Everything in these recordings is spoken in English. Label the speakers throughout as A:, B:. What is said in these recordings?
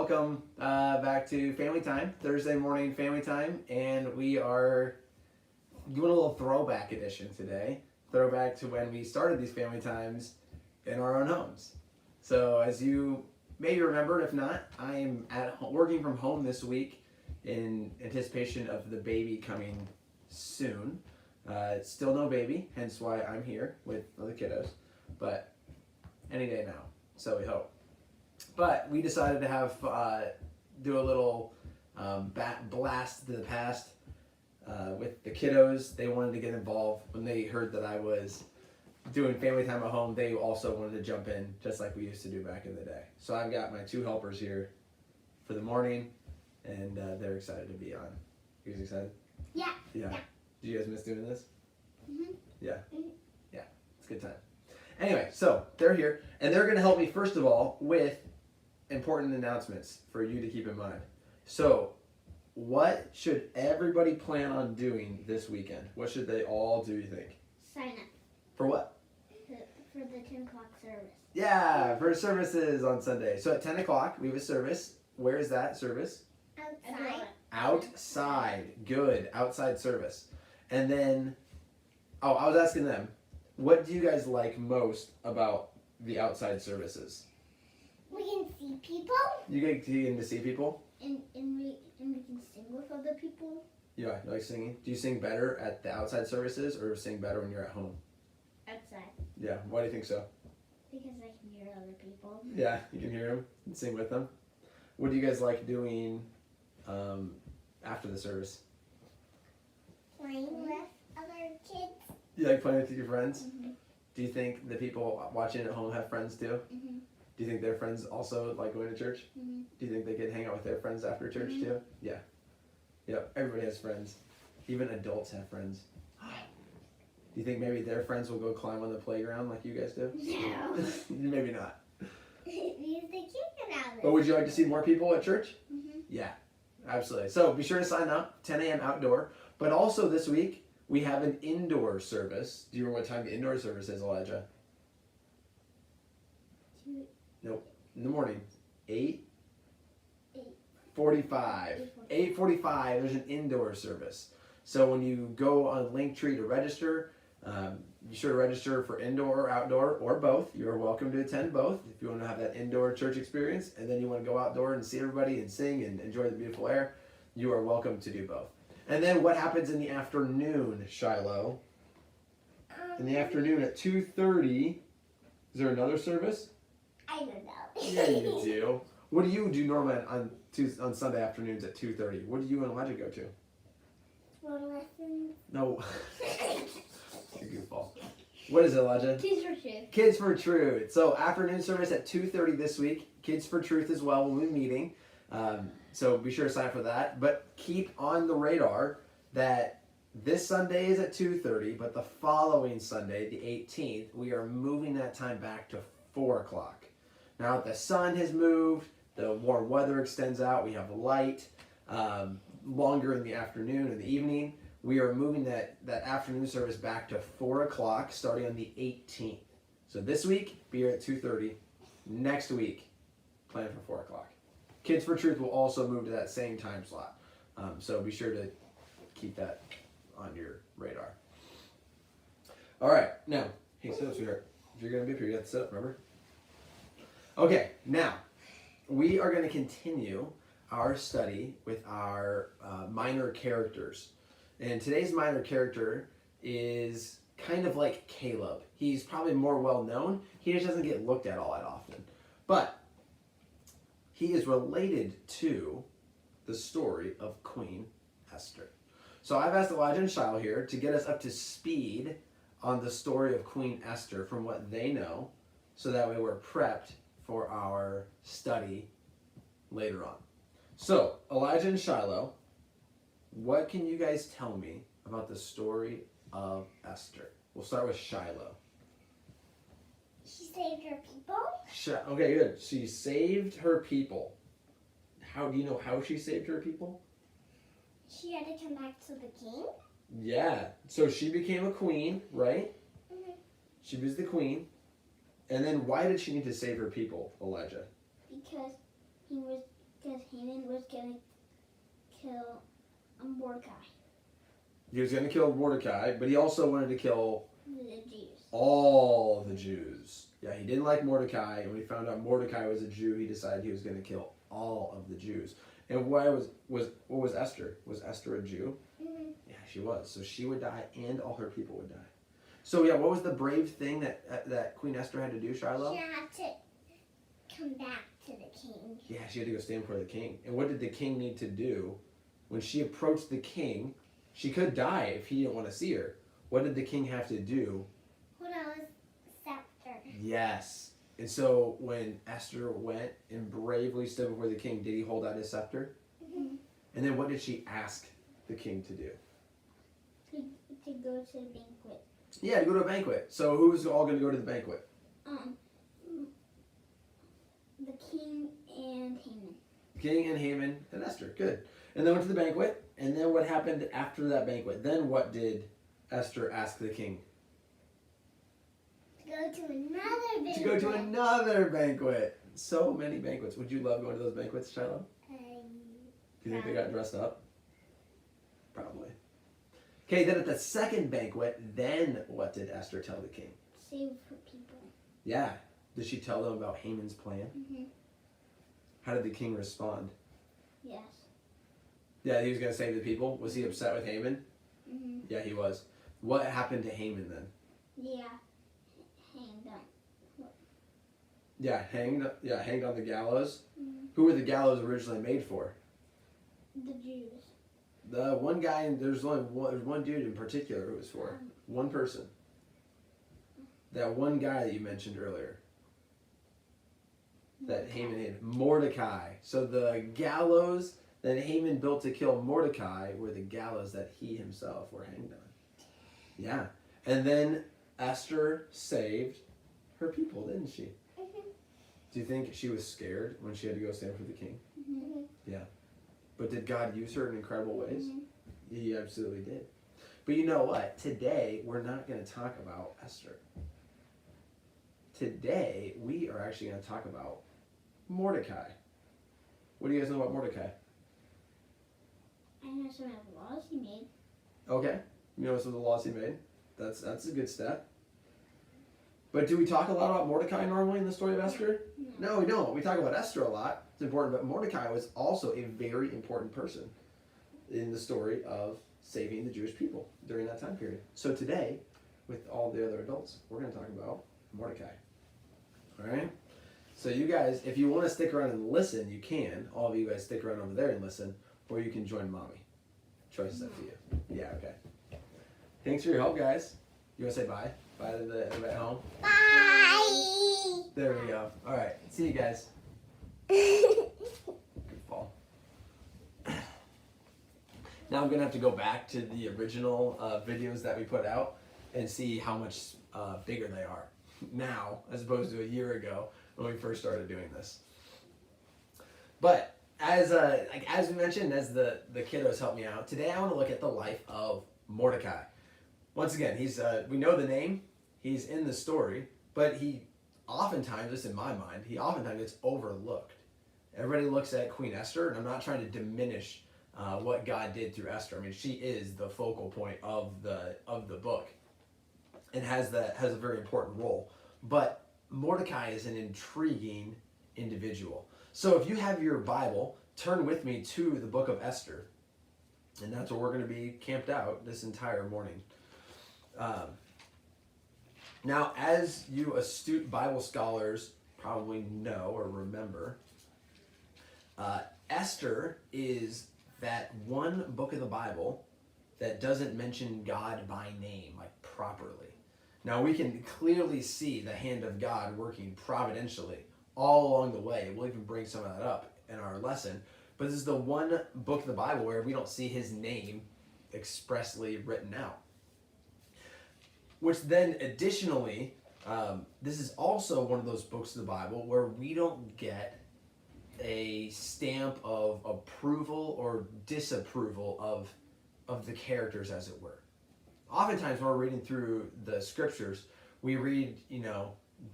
A: welcome back to Family Time, Thursday morning Family Time, and we are doing a little throwback edition today. Throwback to when we started these Family Times in our own homes. So as you maybe remember, if not, I am working from home this week in anticipation of the baby coming soon. It's still no baby, hence why I'm here with the kiddos, but any day now, so we hope. But we decided to have do a little blast to the past with the kiddos. They wanted to get involved when they heard that I was doing family time at home. They also wanted to jump in, just like we used to do back in the day. So I've got my two helpers here for the morning, and they're excited to be on. You guys excited?
B: Yeah.
A: Yeah. Did you guys miss doing this?
B: Mm-hmm.
A: Yeah. Yeah. It's a good time. Anyway, so they're here, and they're going to help me first of all with important announcements for you to keep in mind. So, what should everybody plan on doing this weekend? What should they all do, you think?
B: Sign up
A: For what?
B: for the 10 o'clock service.
A: Yeah, for services on Sunday. So at 10 o'clock, we have a service. Where is that service?
B: Outside.
A: Outside. Good. Outside service. And then, I was asking them, what do you guys like most about the outside services?
B: We can see people.
A: You get to see people?
B: And we can sing with other people.
A: Yeah, you like singing? Do you sing better at the outside services or sing better when you're at home?
B: Outside.
A: Yeah, why do you think so?
B: Because I can hear other people.
A: Yeah, you can hear them and sing with them. What do you guys like doing after the service?
B: Playing with other kids.
A: You like playing with your friends?
B: Mm-hmm.
A: Do you think the people watching at home have friends too?
B: Mm-hmm.
A: Do you think their friends also like going to church?
B: Mm-hmm.
A: Do you think they could hang out with their friends after church too? Yeah. Yep, everybody has friends. Even adults have friends. Do you think maybe their friends will go climb on the playground like you guys do?
B: No.
A: Maybe not.
B: Because they can't get out of it.
A: But would you like to see more people at church?
B: Mm-hmm.
A: Yeah, absolutely. So be sure to sign up, 10 a.m. outdoor. But also this week, we have an indoor service. Do you remember what time the indoor service is, Elijah? Nope. In the morning. 8:45. 8:45, there's an indoor service. So when you go on Linktree to register, be sure to register for indoor or outdoor or both. You're welcome to attend both if you want to have that indoor church experience, and then you want to go outdoor and see everybody and sing and enjoy the beautiful air. You are welcome to do both. And then what happens in the afternoon, Shiloh? In the afternoon at 2:30, is there another service?
B: I don't know.
A: Yeah, you do. What do you do normally on Sunday afternoons at 2:30? What do you and Elijah go to?
B: One lesson.
A: No. You goofball. What is it, Elijah?
B: Kids for Truth.
A: Kids for Truth. So afternoon service at 2:30 this week. Kids for Truth as well. We'll be meeting. So be sure to sign up for that. But keep on the radar that this Sunday is at 2:30, but the following Sunday, the 18th, we are moving that time back to 4 o'clock. Now that the sun has moved, the warm weather extends out, we have light, longer in the afternoon and the evening. We are moving that afternoon service back to 4 o'clock starting on the 18th. So this week, be here at 2:30. Next week, plan for 4 o'clock. Kids for Truth will also move to that same time slot. So be sure to keep that on your radar. All right, now, hey, sit up, sweetheart. If you're going to be up here, you have to sit up, remember? Okay, now, we are going to continue our study with our minor characters. And today's minor character is kind of like Caleb. He's probably more well known. He just doesn't get looked at all that often. But he is related to the story of Queen Esther. So I've asked Elijah and Shiloh here to get us up to speed on the story of Queen Esther from what they know, so that way we're prepped for our study later on. So, Elijah and Shiloh, what can you guys tell me about the story of Esther? We'll start with Shiloh.
B: She saved her people.
A: Okay, good. She saved her people. How do you know how she saved her people?
B: She had to come back to the king.
A: Yeah. So she became a queen, right?
B: Mm-hmm.
A: She was the queen. And then why did she need to save her people, Elijah?
B: Because he was Mordecai.
A: He was going to kill Mordecai, but he also wanted to kill
B: The Jews.
A: all the Jews. Yeah, he didn't like Mordecai, and when he found out Mordecai was a Jew, he decided he was going to kill all of the Jews. And what was Esther? Was Esther a Jew?
B: Mm-hmm.
A: Yeah, she was. So she would die, and all her people would die. So yeah, what was the brave thing that Queen Esther had to do, Shiloh?
B: She had to come back to the king.
A: Yeah, she had to go stand before the king. And what did the king need to do? When she approached the king, she could die if he didn't want to see her. What did the king have to do?
B: Hold on, scepter.
A: Yes. And so when Esther went and bravely stood before the king, did he hold out his scepter?
B: Mm-hmm.
A: And then what did she ask the king to do?
B: To go to the banquet.
A: Yeah, to go to a banquet. So who's all going to go to the banquet?
B: The king and Haman.
A: King and Haman and Esther. Good. And then went to the banquet. And then what happened after that banquet? Then what did Esther ask the king?
B: To go to another banquet.
A: To go to another banquet. So many banquets. Would you love going to those banquets, Shiloh? Do you think they got dressed up? Probably. Okay, then at the second banquet, then what did Esther tell the king?
B: Save her people.
A: Yeah. Did she tell them about Haman's plan?
B: Mm-hmm.
A: How did the king respond?
B: Yes.
A: Yeah, he was going to save the people. Was he upset with Haman?
B: Mm-hmm.
A: Yeah, he was. What happened to Haman then?
B: Yeah. Hanged up.
A: Yeah, hanged on the gallows.
B: Mm-hmm.
A: Who were the gallows originally made for?
B: The Jews.
A: The one guy, there's one dude in particular who it was for. One person. That one guy that you mentioned earlier. That Haman hated. Mordecai. So the gallows that Haman built to kill Mordecai were the gallows that he himself were hanged on. Yeah. And then Esther saved her people, didn't she?
B: Mm-hmm.
A: Do you think she was scared when she had to go stand for the king?
B: Mm-hmm.
A: Yeah. But did God use her in incredible ways?
B: Mm-hmm.
A: He absolutely did. But you know what? Today, we're not going to talk about Esther. Today, we are actually going to talk about Mordecai. What do you guys know about Mordecai?
B: I know some of the laws he made.
A: Okay. You know some of the laws he made? That's a good step. But do we talk a lot about Mordecai normally in the story of Esther? No, we don't. We talk about Esther a lot. It's important, but Mordecai was also a very important person in the story of saving the Jewish people during that time period. So today, with all the other adults, we're going to talk about Mordecai. All right? So you guys, if you want to stick around and listen, you can. All of you guys stick around over there and listen, or you can join Mommy. Choice is up to you. Yeah, okay. Thanks for your help, guys. You want to say bye? Bye to everybody at home?
B: Bye!
A: There we go. All right. See you guys. Good fall. Now I'm going to have to go back to the original videos that we put out and see how much bigger they are now as opposed to a year ago when we first started doing this. But as we mentioned, as the kiddos helped me out, today I want to look at the life of Mordecai. Once again, he's we know the name, he's in the story, but he oftentimes, just in my mind, he oftentimes gets overlooked. Everybody looks at Queen Esther, and I'm not trying to diminish what God did through Esther. I mean, she is the focal point of the book, and has a very important role. But Mordecai is an intriguing individual. So if you have your Bible, turn with me to the book of Esther, and that's where we're going to be camped out this entire morning. Now, as you astute Bible scholars probably know or remember, Esther is that one book of the Bible that doesn't mention God by name, like properly. Now, we can clearly see the hand of God working providentially all along the way. We'll even bring some of that up in our lesson. But this is the one book of the Bible where we don't see his name expressly written out. Which then additionally, this is also one of those books of the Bible where we don't get a stamp of approval or disapproval of the characters, as it were. Oftentimes when we're reading through the scriptures, we read,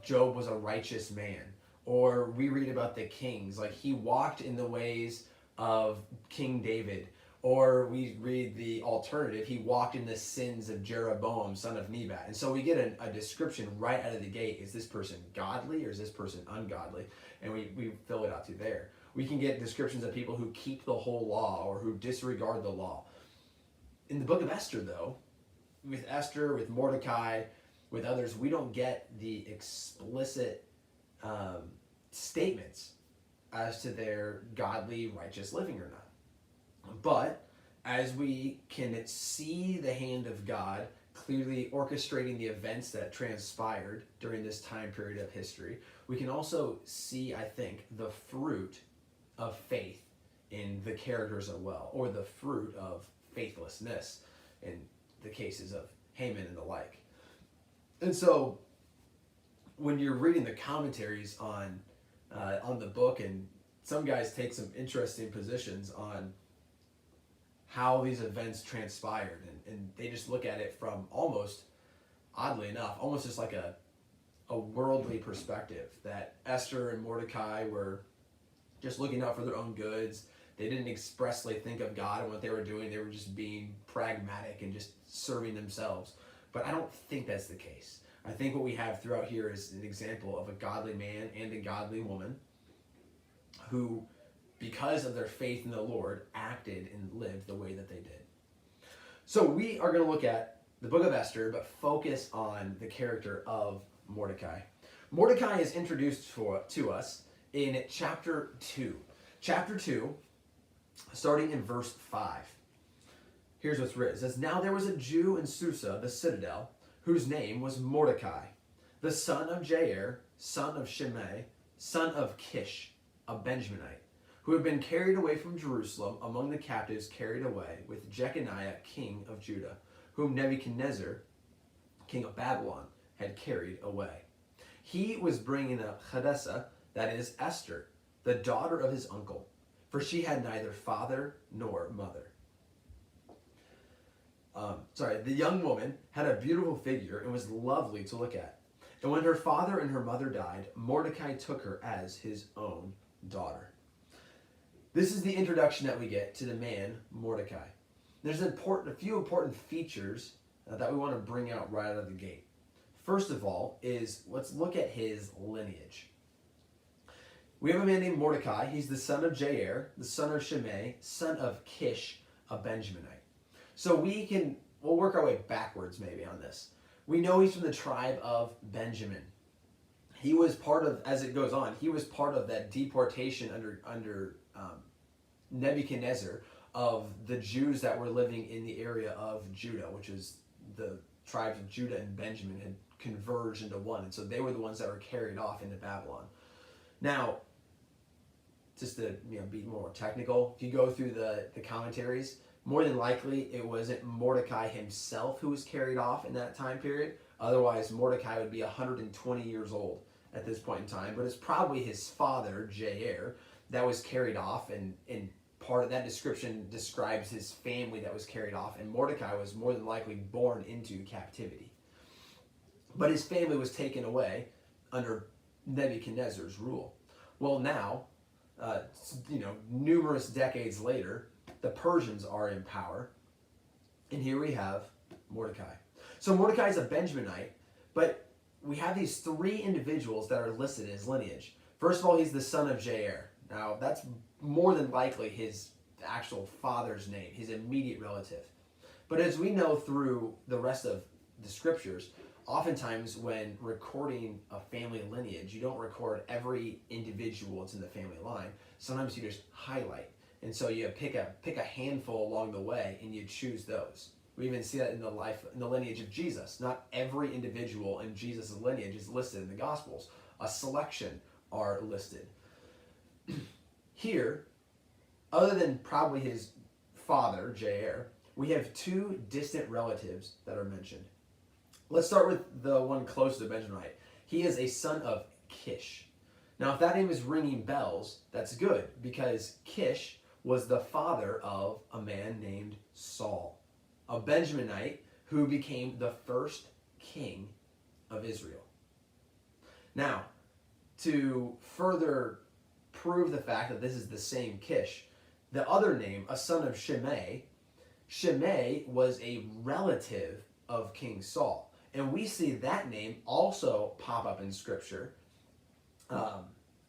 A: Job was a righteous man. Or we read about the kings, like he walked in the ways of King David. Or we read the alternative, he walked in the sins of Jeroboam, son of Nebat. And so we get a description right out of the gate. Is this person godly or is this person ungodly? And we fill it out through there. We can get descriptions of people who keep the whole law or who disregard the law. In the book of Esther, though, with Esther, with Mordecai, with others, we don't get the explicit statements as to their godly, righteous living or not. But as we can see the hand of God clearly orchestrating the events that transpired during this time period of history, we can also see, I think, the fruit of faith in the characters as well, or the fruit of faithlessness in the cases of Haman and the like. And so when you're reading the commentaries on the book, and some guys take some interesting positions on how these events transpired, and they just look at it from almost, oddly enough, almost just like a worldly perspective, that Esther and Mordecai were just looking out for their own goods. They didn't expressly think of God and what they were doing. They were just being pragmatic and just serving themselves. But I don't think that's the case. I think what we have throughout here is an example of a godly man and a godly woman who, because of their faith in the Lord, acted and lived the way that they did. So we are going to look at the book of Esther, but focus on the character of Mordecai. Mordecai is introduced to us in chapter 2. Chapter 2, starting in verse 5. Here's what's written. It says, "Now there was a Jew in Susa, the citadel, whose name was Mordecai, the son of Jair, son of Shimei, son of Kish, a Benjaminite, who had been carried away from Jerusalem among the captives carried away with Jeconiah, king of Judah, whom Nebuchadnezzar, king of Babylon, had carried away. He was bringing up Hadassah, that is Esther, the daughter of his uncle, for she had neither father nor mother." The young woman had a beautiful figure and was lovely to look at. And when her father and her mother died, Mordecai took her as his own daughter. This is the introduction that we get to the man Mordecai. There's a few important features that we want to bring out right out of the gate. First of all is, let's look at his lineage. We have a man named Mordecai. He's the son of Jair, the son of Shimei, son of Kish, a Benjaminite. So we'll work our way backwards maybe on this. We know he's from the tribe of Benjamin. He was part of, as it goes on, he was part of that deportation under Nebuchadnezzar of the Jews that were living in the area of Judah, which is the tribes of Judah and Benjamin had converged into one. And so they were the ones that were carried off into Babylon. Now, just to be more technical, if you go through the commentaries, more than likely it wasn't Mordecai himself who was carried off in that time period. Otherwise, Mordecai would be 120 years old at this point in time. But it's probably his father, Jair, that was carried off, and part of that description describes his family that was carried off, and Mordecai was more than likely born into captivity. But his family was taken away under Nebuchadnezzar's rule. Well, now, numerous decades later, the Persians are in power, and here we have Mordecai. So Mordecai is a Benjaminite, but we have these three individuals that are listed in his lineage. First of all, he's the son of Jair. Now, that's more than likely his actual father's name, his immediate relative. But as we know through the rest of the scriptures, oftentimes when recording a family lineage, you don't record every individual that's in the family line. Sometimes you just highlight. And so you pick a handful along the way and you choose those. We even see that in the lineage of Jesus. Not every individual in Jesus' lineage is listed in the Gospels. A selection are listed. Here, other than probably his father, Jair, we have two distant relatives that are mentioned. Let's start with the one close to Benjaminite. He is a son of Kish. Now, if that name is ringing bells, that's good, because Kish was the father of a man named Saul, a Benjaminite who became the first king of Israel. Now, to further prove the fact that this is the same Kish, The other name, a son of Shimei, Shimei was a relative of King Saul. And we see that name also pop up in Scripture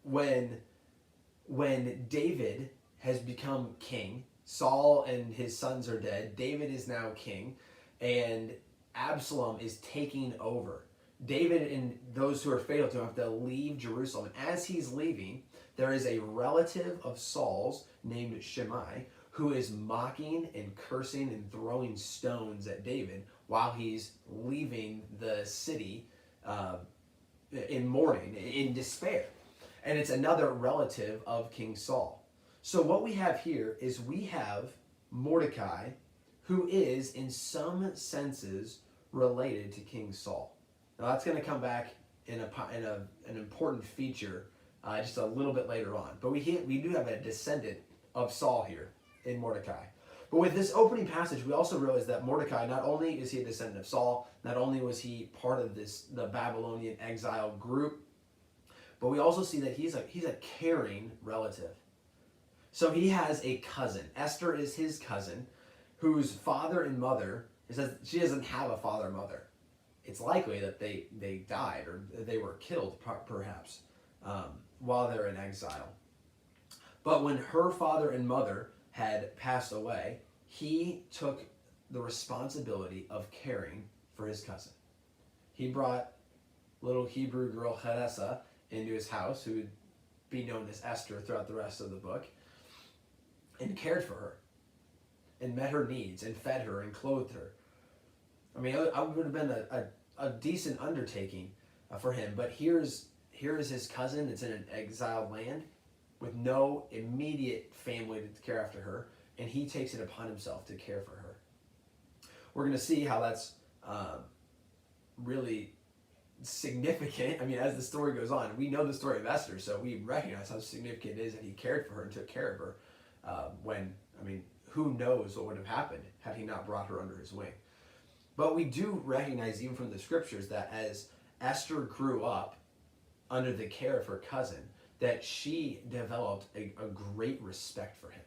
A: when David has become king. Saul and his sons are dead. David is now king, and Absalom is taking over. David and those who are faithful to him have to leave Jerusalem. As he's leaving, there is a relative of Saul's named Shimei who is mocking and cursing and throwing stones at David while he's leaving the city in mourning, in despair. And it's another relative of King Saul. So what we have here is we have Mordecai, who is in some senses related to King Saul. Now that's going to come back in an important feature just a little bit later on. But we do have a descendant of Saul here in Mordecai. But with this opening passage, we also realize that Mordecai, not only is he a descendant of Saul, not only was he part of the Babylonian exile group, but we also see that he's a caring relative. So he has a cousin. Esther is his cousin, whose father and mother, it says she doesn't have a father and mother. It's likely that they died or they were killed, perhaps, while they're in exile. But when her father and mother had passed away, he took the responsibility of caring for his cousin. He brought little Hebrew girl Hadassah into his house, who would be known as Esther throughout the rest of the book, and cared for her, and met her needs, and fed her, and clothed her. I mean, it would have been a decent undertaking for him, but here is his cousin that's in an exiled land with no immediate family to care after her, and he takes it upon himself to care for her. We're going to see how that's really significant. I mean, as the story goes on, we know the story of Esther, so we recognize how significant it is that he cared for her and took care of her who knows what would have happened had he not brought her under his wing. But we do recognize, even from the scriptures, that as Esther grew up under the care of her cousin, that she developed a great respect for him.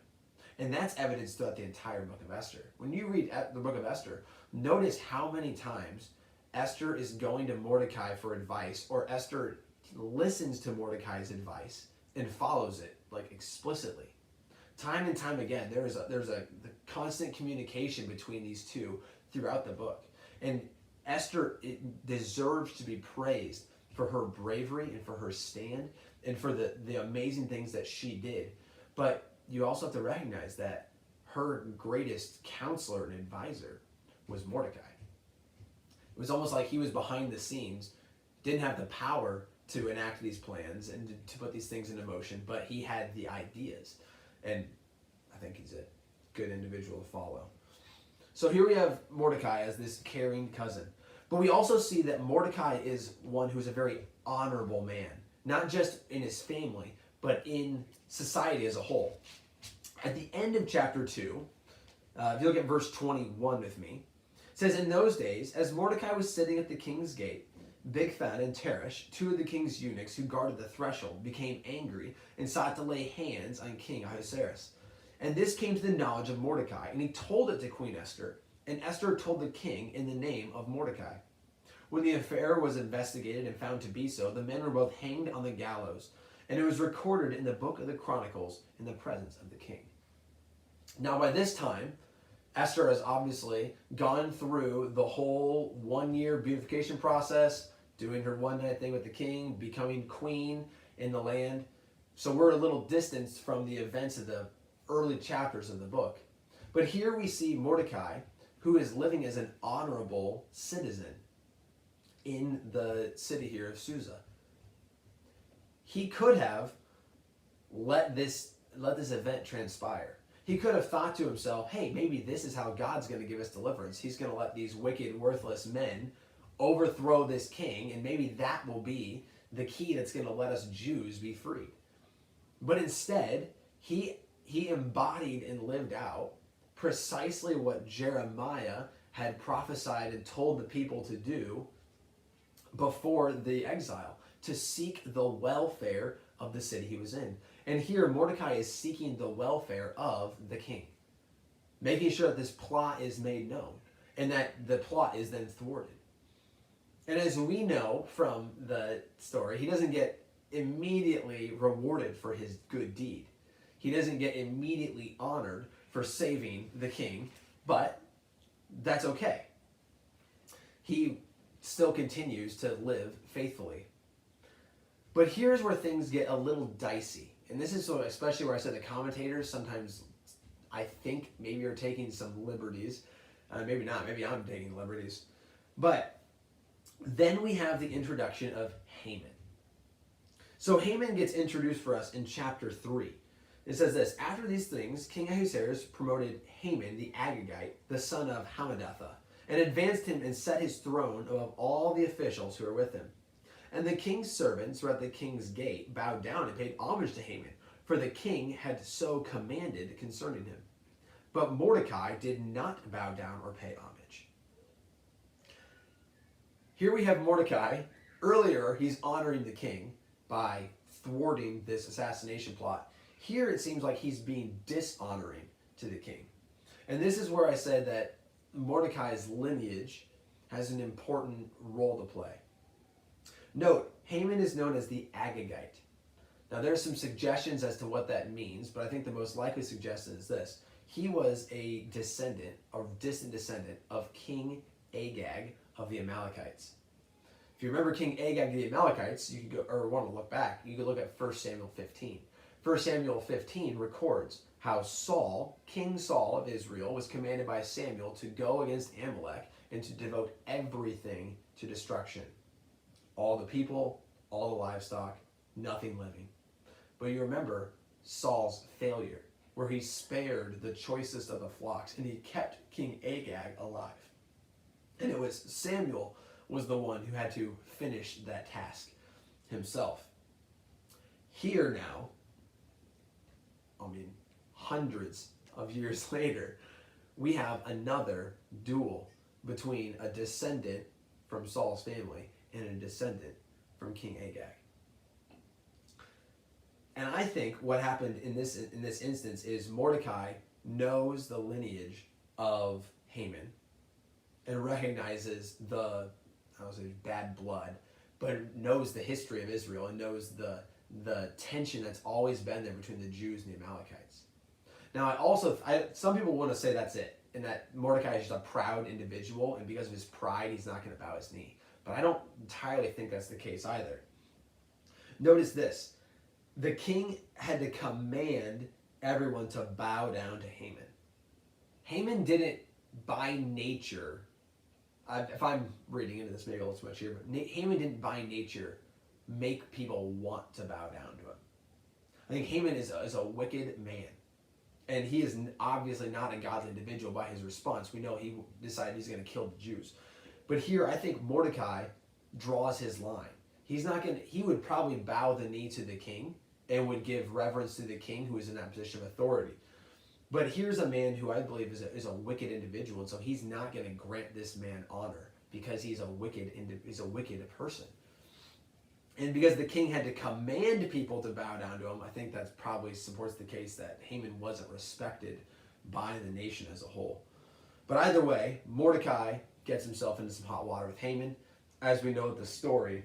A: And that's evidenced throughout the entire book of Esther. When you read the book of Esther, notice how many times Esther is going to Mordecai for advice, or Esther listens to Mordecai's advice and follows it, like, explicitly. Time and time again, there's the constant communication between these two throughout the book. And Esther deserves to be praised for her bravery and for her stand and for the amazing things that she did. But you also have to recognize that her greatest counselor and advisor was Mordecai. It was almost like he was behind the scenes, didn't have the power to enact these plans and to put these things into motion, but he had the ideas. And I think he's a good individual to follow. So here we have Mordecai as this caring cousin. But we also see that Mordecai is one who's a very honorable man, not just in his family, but in society as a whole. At the end of chapter 2, if you look at verse 21 with me, it says, "In those days, as Mordecai was sitting at the king's gate, Bigthan and Teresh, two of the king's eunuchs who guarded the threshold, became angry and sought to lay hands on King Ahasuerus. And this came to the knowledge of Mordecai, and he told it to Queen Esther, and Esther told the king in the name of Mordecai. When the affair was investigated and found to be so, the men were both hanged on the gallows, and it was recorded in the book of the Chronicles in the presence of the king." Now by this time, Esther has obviously gone through the whole 1-year beautification process, doing her one-night thing with the king, becoming queen in the land. So we're a little distanced from the events of the early chapters of the book. But here we see Mordecai, who is living as an honorable citizen in the city here of Susa. He could have let this event transpire. He could have thought to himself, hey, maybe this is how God's going to give us deliverance. He's going to let these wicked, worthless men overthrow this king, and maybe that will be the key that's going to let us Jews be freed. But instead, he embodied and lived out precisely what Jeremiah had prophesied and told the people to do before the exile, to seek the welfare of the city he was in. And here Mordecai is seeking the welfare of the king, making sure that this plot is made known and that the plot is then thwarted. And as we know from the story, he doesn't get immediately rewarded for his good deed. He doesn't get immediately honored for saving the king, but that's okay. He still continues to live faithfully. But here's where things get a little dicey. And this is so especially where I said the commentators sometimes, I think, maybe are taking some liberties. Maybe not. Maybe I'm taking liberties. But then we have the introduction of Haman. So Haman gets introduced for us in chapter 3. It says this: after these things, King Ahasuerus promoted Haman the Agagite, the son of Hammedatha, and advanced him and set his throne above all the officials who were with him. And the king's servants who were at the king's gate bowed down and paid homage to Haman, for the king had so commanded concerning him. But Mordecai did not bow down or pay homage. Here we have Mordecai. Earlier, he's honoring the king by thwarting this assassination plot. Here it seems like he's being dishonoring to the king. And this is where I said that Mordecai's lineage has an important role to play. Note, Haman is known as the Agagite. Now there are some suggestions as to what that means, but I think the most likely suggestion is this. He was a descendant, or distant descendant, of King Agag of the Amalekites. If you remember King Agag of the Amalekites, you could go, or want to look back, you could look at 1 Samuel 15. 1 Samuel 15 records how Saul, King Saul of Israel, was commanded by Samuel to go against Amalek and to devote everything to destruction. All the people, all the livestock, nothing living. But you remember Saul's failure, where he spared the choicest of the flocks and he kept King Agag alive. And it was Samuel was the one who had to finish that task himself. Here now, hundreds of years later, we have another duel between a descendant from Saul's family and a descendant from King Agag. And I think what happened in this instance is Mordecai knows the lineage of Haman and recognizes the, I would say, bad blood, but knows the history of Israel and knows the tension that's always been there between the Jews and the Amalekites. Now, some people want to say that's it, and that Mordecai is just a proud individual, and because of his pride, he's not going to bow his knee. But I don't entirely think that's the case either. Notice this. The king had to command everyone to bow down to Haman. Haman didn't, by nature, if I'm reading into this maybe a little too much here, but Haman didn't by nature make people want to bow down to him. I think Haman is a wicked man. And he is obviously not a godly individual by his response. We know he decided he's going to kill the Jews. But here, I think Mordecai draws his line. He would probably bow the knee to the king and would give reverence to the king who is in that position of authority. But here's a man who I believe is a wicked individual, and so he's not going to grant this man honor because he's a wicked person. And because the king had to command people to bow down to him, I think that probably supports the case that Haman wasn't respected by the nation as a whole. But either way, Mordecai gets himself into some hot water with Haman. As we know, the story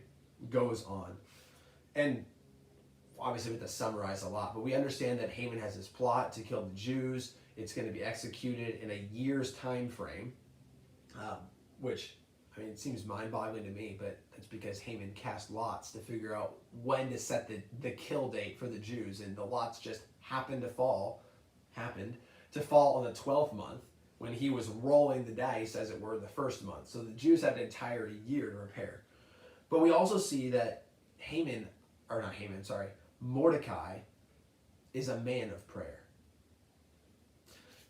A: goes on. And obviously we have to summarize a lot, but we understand that Haman has this plot to kill the Jews. It's going to be executed in a year's time frame, which, it seems mind-boggling to me, but that's because Haman cast lots to figure out when to set the kill date for the Jews, and the lots just happened to fall on the 12th month when he was rolling the dice, as it were, the first month. So the Jews had an entire year to prepare. But we also see that Mordecai is a man of prayer.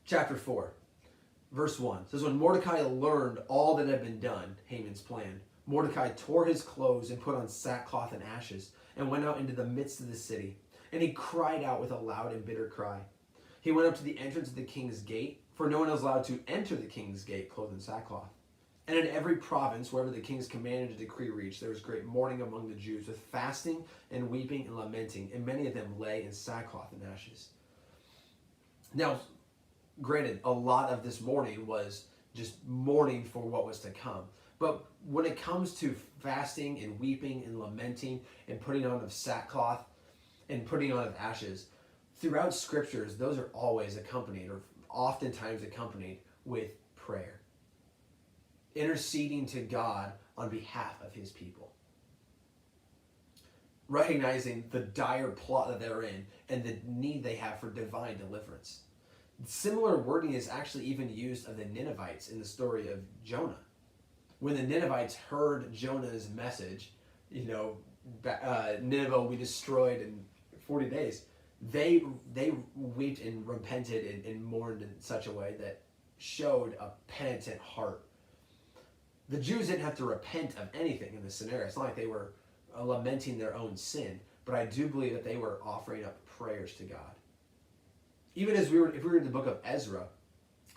A: Chapter 4. Verse 1 says, when Mordecai learned all that had been done, Haman's plan, Mordecai tore his clothes and put on sackcloth and ashes and went out into the midst of the city. And he cried out with a loud and bitter cry. He went up to the entrance of the king's gate, for no one is allowed to enter the king's gate clothed in sackcloth. And in every province, wherever the king's commanded a decree reached, there was great mourning among the Jews, with fasting and weeping and lamenting, and many of them lay in sackcloth and ashes. Now, granted, a lot of this mourning was just mourning for what was to come. But when it comes to fasting and weeping and lamenting and putting on of sackcloth and putting on of ashes, throughout scriptures, those are always accompanied, or oftentimes accompanied, with prayer. Interceding to God on behalf of his people. Recognizing the dire plot that they're in and the need they have for divine deliverance. Similar wording is actually even used of the Ninevites in the story of Jonah. When the Ninevites heard Jonah's message, Nineveh will be destroyed in 40 days, they wept and repented and mourned in such a way that showed a penitent heart. The Jews didn't have to repent of anything in this scenario. It's not like they were lamenting their own sin, but I do believe that they were offering up prayers to God. Even as if we were in the book of Ezra,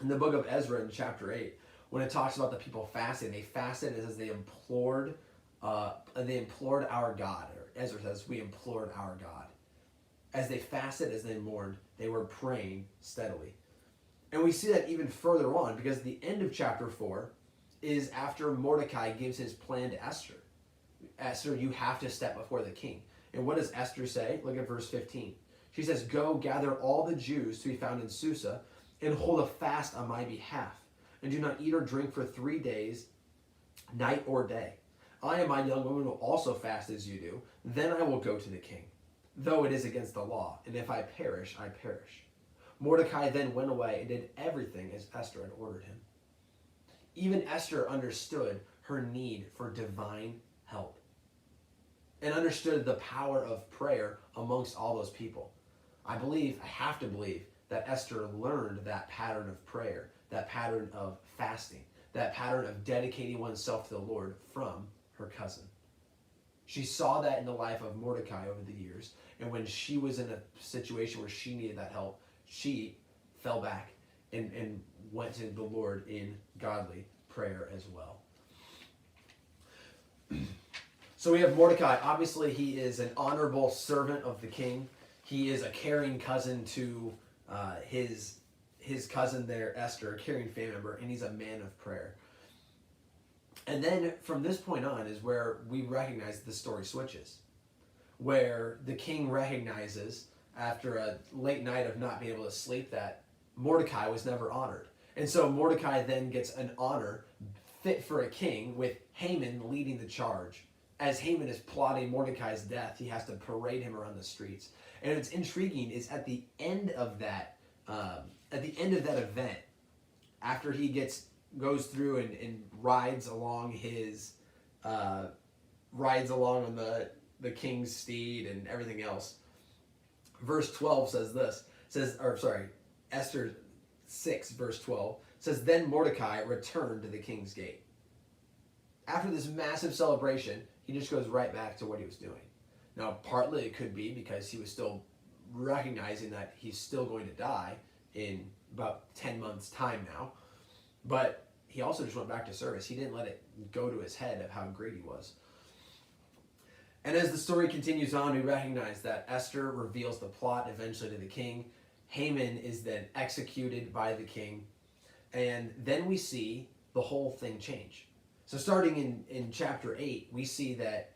A: in the book of Ezra in chapter 8, when it talks about the people fasting, they fasted as they implored our God. Or Ezra says, we implored our God. As they fasted, as they mourned, they were praying steadily. And we see that even further on, because the end of chapter 4 is after Mordecai gives his plan to Esther. Esther, you have to step before the king. And what does Esther say? Look at verse 15. She says, go gather all the Jews to be found in Susa and hold a fast on my behalf. And do not eat or drink for 3 days, night or day. I and my young woman will also fast as you do. Then I will go to the king, though it is against the law. And if I perish, I perish. Mordecai then went away and did everything as Esther had ordered him. Even Esther understood her need for divine help and understood the power of prayer amongst all those people. I have to believe, that Esther learned that pattern of prayer, that pattern of fasting, that pattern of dedicating oneself to the Lord from her cousin. She saw that in the life of Mordecai over the years, and when she was in a situation where she needed that help, she fell back and went to the Lord in godly prayer as well. So we have Mordecai. Obviously, he is an honorable servant of the king. He is a caring cousin to his cousin there, Esther, a caring family member, and he's a man of prayer. And then from this point on is where we recognize the story switches, where the king recognizes after a late night of not being able to sleep that Mordecai was never honored. And so Mordecai then gets an honor fit for a king, with Haman leading the charge. As Haman is plotting Mordecai's death, he has to parade him around the streets. And what's intriguing is at the end of that event, after he goes through and rides along on the king's steed and everything else. Verse 12 says this. Esther 6, verse 12 says, then Mordecai returned to the king's gate. After this massive celebration, he just goes right back to what he was doing. Now, partly it could be because he was still recognizing that he's still going to die in about 10 months' time now. But he also just went back to service. He didn't let it go to his head of how great he was. And as the story continues on, we recognize that Esther reveals the plot eventually to the king. Haman is then executed by the king. And then we see the whole thing change. So starting in chapter 8, we see that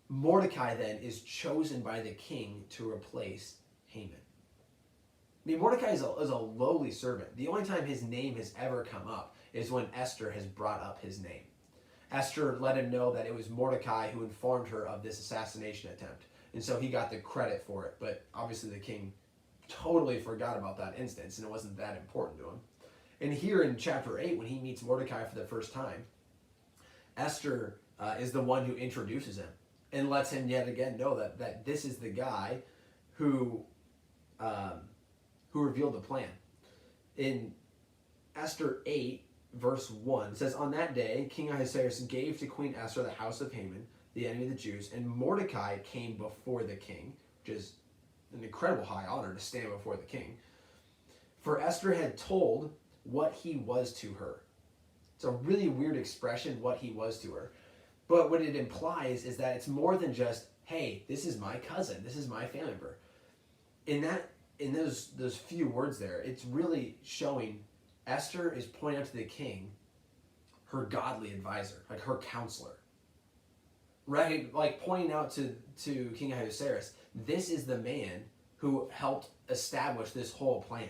A: Mordecai then is chosen by the king to replace Haman. I mean, Mordecai is a lowly servant. The only time his name has ever come up is when Esther has brought up his name. Esther let him know that it was Mordecai who informed her of this assassination attempt. And so he got the credit for it. But obviously the king totally forgot about that instance, and it wasn't that important to him. And here in chapter 8, when he meets Mordecai for the first time, Esther is the one who introduces him and lets him yet again know that this is the guy who revealed the plan. In Esther 8, verse 1, it says, on that day, King Ahasuerus gave to Queen Esther the house of Haman, the enemy of the Jews, and Mordecai came before the king, which is an incredible high honor to stand before the king. For Esther had told what he was to her. It's a really weird expression what he was to her. But what it implies is that it's more than just, hey, this is my cousin, this is my family member. In those few words there, it's really showing Esther is pointing out to the king her godly advisor, like her counselor. Right? Like pointing out to King Ahasuerus, this is the man who helped establish this whole plan.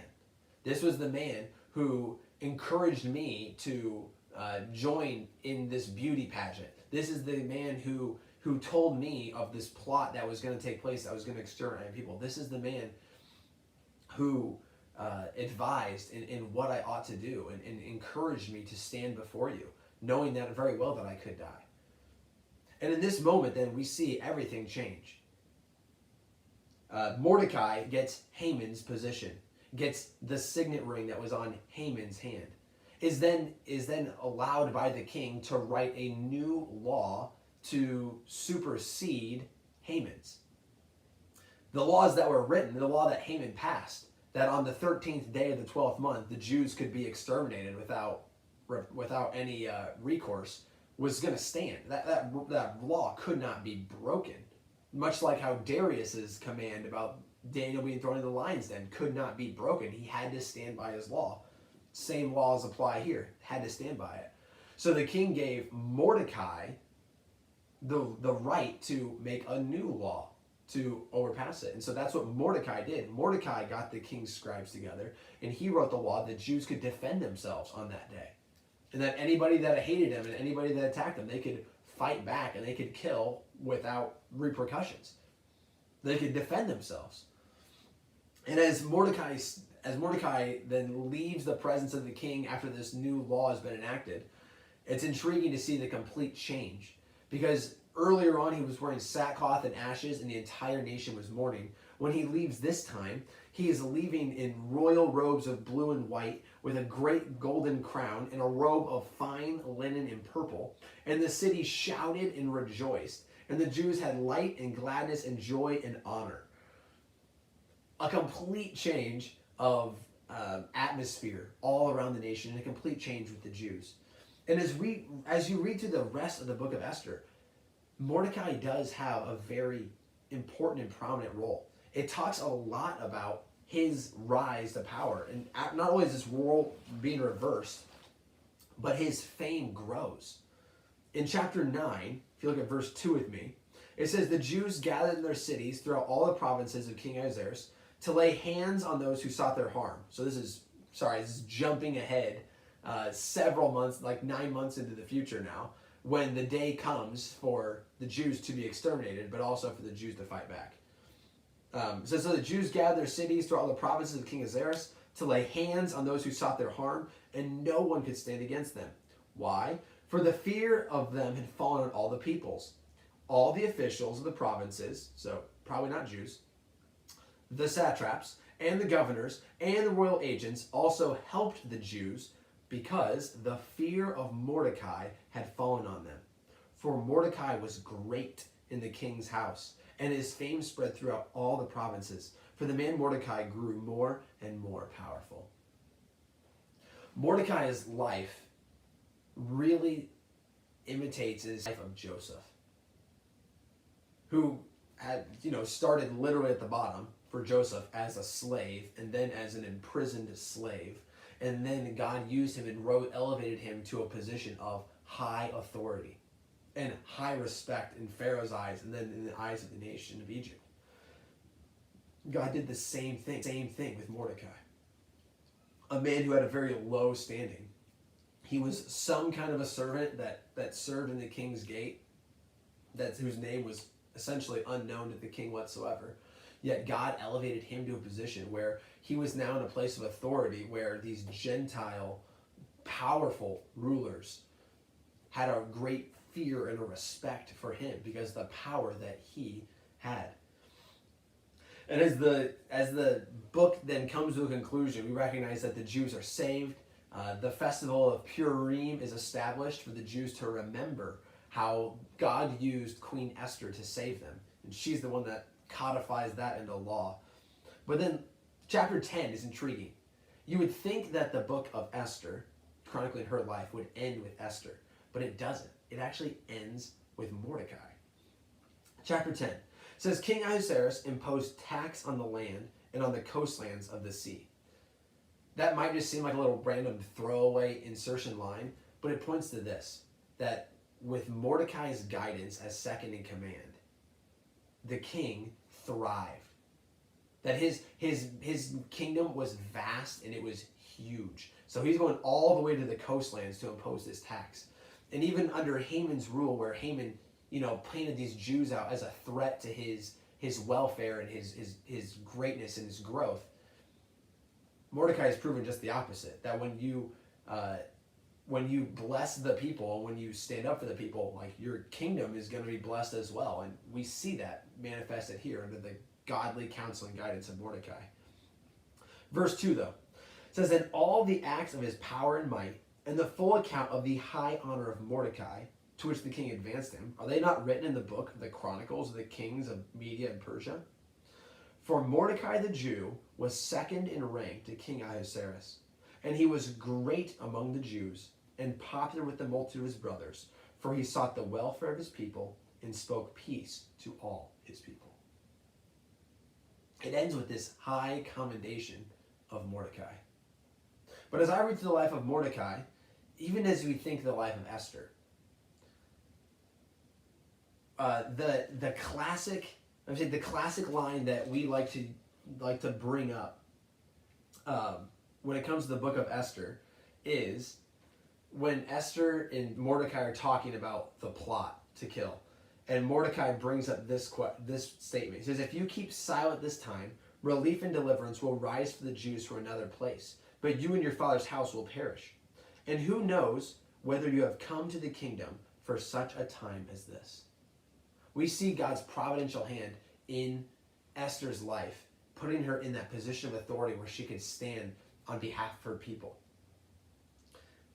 A: This was the man who encouraged me to join in this beauty pageant. This is the man who told me of this plot that was going to take place, that was going to exterminate people. This is the man who advised in what I ought to do and encouraged me to stand before you, knowing that very well that I could die. And in this moment, then, we see everything change. Mordecai gets Haman's position, gets the signet ring that was on Haman's hand, is then allowed by the king to write a new law to supersede Haman's. The laws that were written, the law that Haman passed, that on the 13th day of the 12th month, the Jews could be exterminated without any recourse, was going to stand. That law could not be broken. Much like how Darius's command about Daniel being thrown in the lion's den could not be broken. He had to stand by his law. Same laws apply here. Had to stand by it. So the king gave Mordecai the right to make a new law to overpass it. And so that's what Mordecai did. Mordecai got the king's scribes together, and he wrote the law that Jews could defend themselves on that day. And that anybody that hated them and anybody that attacked them, they could fight back and they could kill without repercussions. They could defend themselves. And as Mordecai then leaves the presence of the king after this new law has been enacted, it's intriguing to see the complete change. Because earlier on he was wearing sackcloth and ashes and the entire nation was mourning. When he leaves this time, he is leaving in royal robes of blue and white with a great golden crown and a robe of fine linen and purple. And the city shouted and rejoiced. And the Jews had light and gladness and joy and honor. A complete change of atmosphere all around the nation, and a complete change with the Jews. And as you read through the rest of the book of Esther, Mordecai does have a very important and prominent role. It talks a lot about his rise to power, and not only is this role being reversed, but his fame grows. In chapter 9, if you look at verse 2 with me, it says, the Jews gathered in their cities throughout all the provinces of King Ahasuerus to lay hands on those who sought their harm. So this is jumping ahead several months, like 9 months into the future now, when the day comes for the Jews to be exterminated, but also for the Jews to fight back. So the Jews gathered their cities throughout all the provinces of King Ahasuerus to lay hands on those who sought their harm, and no one could stand against them. Why? For the fear of them had fallen on all the peoples. All the officials of the provinces, so probably not Jews, the satraps, and the governors, and the royal agents also helped the Jews because the fear of Mordecai had fallen on them. For Mordecai was great in the king's house, and his fame spread throughout all the provinces. For the man Mordecai grew more and more powerful. Mordecai's life really imitates his life of Joseph, who had, started literally at the bottom for Joseph as a slave, and then as an imprisoned slave. And then God used him and elevated him to a position of high authority and high respect in Pharaoh's eyes, and then in the eyes of the nation of Egypt. God did the same thing with Mordecai. A man who had a very low standing. He was some kind of a servant that served in the king's gate, whose name was essentially unknown to the king whatsoever. Yet God elevated him to a position where he was now in a place of authority, where these Gentile, powerful rulers had a great fear and a respect for him because of the power that he had. And as the book then comes to a conclusion, we recognize that the Jews are saved. The festival of Purim is established for the Jews to remember how God used Queen Esther to save them. And she's the one that codifies that into law. But then chapter 10 is intriguing. You would think that the book of Esther chronicling her life would end with Esther, but it doesn't. It actually ends with Mordecai. Chapter 10 says, King Ahasuerus imposed tax on the land and on the coastlands of the sea. That might just seem like a little random throwaway insertion line, but it points to this, that with Mordecai's guidance as second in command, the king thrived. That his kingdom was vast and it was huge. So he's going all the way to the coastlands to impose this tax. And even under Haman's rule, where Haman, painted these Jews out as a threat to his welfare and his greatness and his growth, Mordecai has proven just the opposite. That when you bless the people, when you stand up for the people, like, your kingdom is going to be blessed as well. And we see that manifested here under the godly counsel and guidance of Mordecai. Verse 2, though, says that all the acts of his power and might and the full account of the high honor of Mordecai, to which the king advanced him, are they not written in the book of the Chronicles of the kings of Media and Persia? For Mordecai the Jew was second in rank to King Ahasuerus, and he was great among the Jews and popular with the multitude of his brothers, for he sought the welfare of his people and spoke peace to all his people. It ends with this high commendation of Mordecai. But as I read through the life of Mordecai, even as we think the life of Esther, the classic line that we like to bring up when it comes to the book of Esther is when Esther and Mordecai are talking about the plot to kill. And Mordecai brings up this statement. He says, if you keep silent this time, relief and deliverance will rise for the Jews from another place, but you and your father's house will perish. And who knows whether you have come to the kingdom for such a time as this? We see God's providential hand in Esther's life, putting her in that position of authority where she could stand on behalf of her people.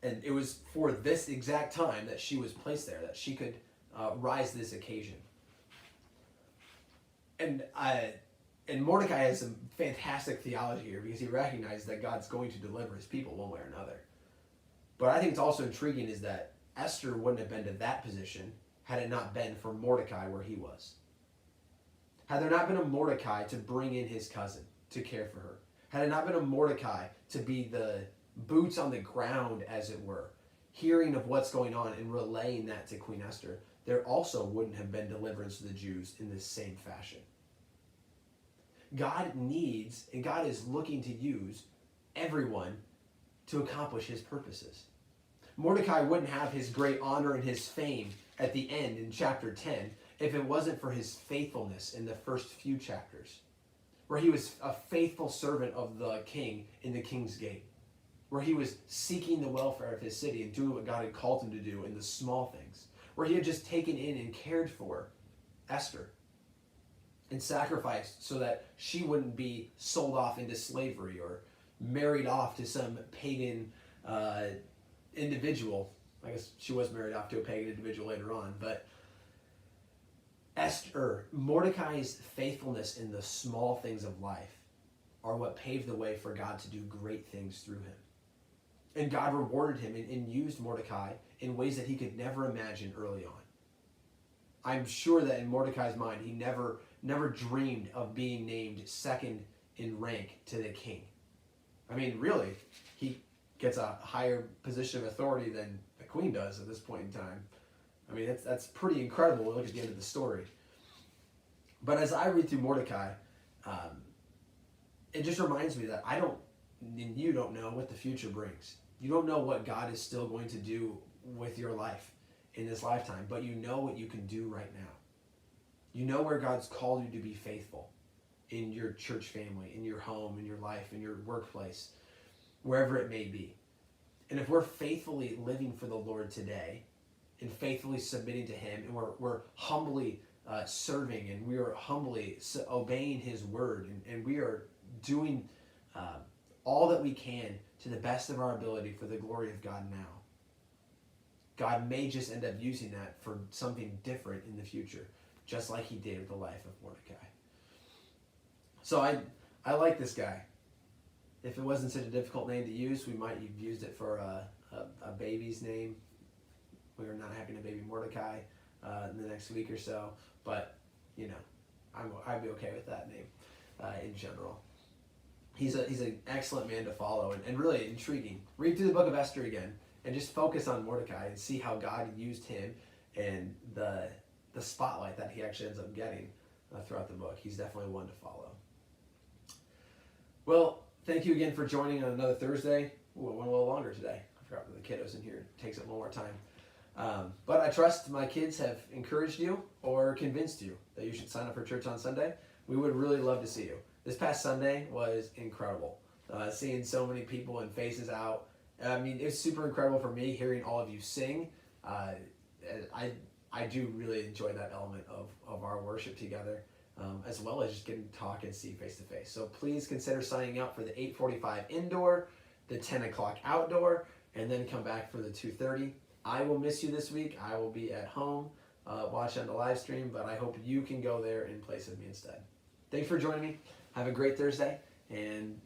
A: And it was for this exact time that she was placed there, that she could rise to this occasion. And Mordecai has some fantastic theology here because he recognizes that God's going to deliver his people one way or another. But I think it's also intriguing is that Esther wouldn't have been to that position had it not been for Mordecai where he was. Had there not been a Mordecai to bring in his cousin to care for her, had it not been a Mordecai to be the boots on the ground, as it were, hearing of what's going on and relaying that to Queen Esther, there also wouldn't have been deliverance to the Jews in this same fashion. God needs, and God is looking to use everyone to accomplish his purposes. Mordecai wouldn't have his great honor and his fame at the end in chapter 10 if it wasn't for his faithfulness in the first few chapters, where he was a faithful servant of the king in the king's gate, where he was seeking the welfare of his city and doing what God had called him to do in the small things, where he had just taken in and cared for Esther and sacrificed so that she wouldn't be sold off into slavery or married off to some pagan individual. I guess she was married off to a pagan individual later on, but Mordecai's faithfulness in the small things of life are what paved the way for God to do great things through him. And God rewarded him and used Mordecai in ways that he could never imagine early on. I'm sure that in Mordecai's mind, he never dreamed of being named second in rank to the king. I mean, really, he gets a higher position of authority than the queen does at this point in time. I mean, that's pretty incredible when we look at the end of the story. But as I read through Mordecai, it just reminds me that I don't, and you don't know what the future brings. You don't know what God is still going to do with your life in this lifetime, but you know what you can do right now. You know where God's called you to be faithful in your church family, in your home, in your life, in your workplace, wherever it may be. And if we're faithfully living for the Lord today and faithfully submitting to him, and we're humbly serving, and we are humbly obeying his word, and we are doing all that we can to the best of our ability for the glory of God now, God may just end up using that for something different in the future, just like he did with the life of Mordecai. So I like this guy. If it wasn't such a difficult name to use, we might have used it for a a baby's name. We are not having a baby Mordecai in the next week or so, but you know, I'd be okay with that name in general. He's an excellent man to follow and really intriguing. Read through the book of Esther again and just focus on Mordecai and see how God used him and the spotlight that he actually ends up getting throughout the book. He's definitely one to follow. Well, thank you again for joining on another Thursday. Ooh, it went a little longer today. I forgot the kiddos in here. It takes up one more time. But I trust my kids have encouraged you or convinced you that you should sign up for church on Sunday. We would really love to see you. This past Sunday was incredible. Seeing so many people and faces out. I mean, it was super incredible for me hearing all of you sing. I do really enjoy that element of our worship together, as well as just getting to talk and see face to face. So please consider signing up for the 8:45 indoor, the 10 o'clock outdoor, and then come back for the 2:30. I will miss you this week. I will be at home watching the live stream, but I hope you can go there in place of me instead. Thanks for joining me. Have a great Thursday, and